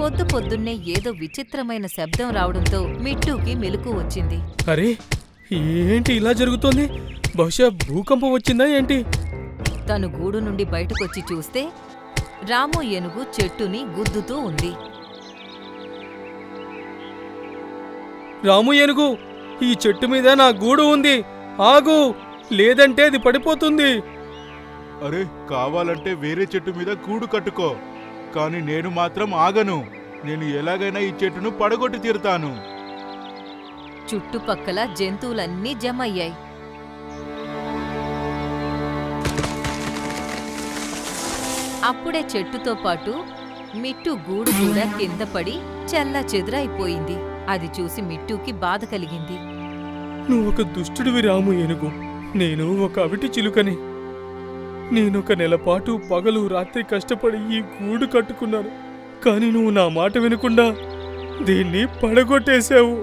పొద్దు పొద్దున్నే ఏదో విచిత్రమైన శబ్దం రావడంతో మిట్టూకి మెలకువ వచ్చింది. అరే, ఏంటి ఇలా జరుగుతోంది? బహుశా భూకంపం వచ్చిందా ఏంటి? తను గూడు నుండి బయటకొచ్చి చూస్తే రాము ఏనుగు చెట్టుని గుద్దుతూ ఉంది. రాము ఏనుగు, ఈ చెట్టు మీద నా గూడు ఉంది, ఆగు, లేదంటే అది పడిపోతుంది. అరే, కావాలంటే వేరే చెట్టు మీద గూడు కట్టుకో, కానీ నేను మాత్రం ఆగను. నేను ఎలాగైనా ఈ చెట్టును పడగొట్టి తీరుతాను. చుట్టుపక్కల జంతువులన్నీ జమయ్యాయి. అప్పుడే చెట్టుతో పాటు మిట్టు గూడు కూడా కింద పడి చెల్లాచెదురైపోయింది. అది చూసి మిట్టూకి బాధ కలిగింది. నువ్వొక దుష్టుడివి రాము ఏనుగు. నేను ఒక అవిటి చిలుకని. నేనొక నెలపాటు పగలు రాత్రి కష్టపడి ఈ గూడు కట్టుకున్నాను, కానీ నువ్వు నా మాట వినకుండా దీన్ని పడగొట్టేశావు.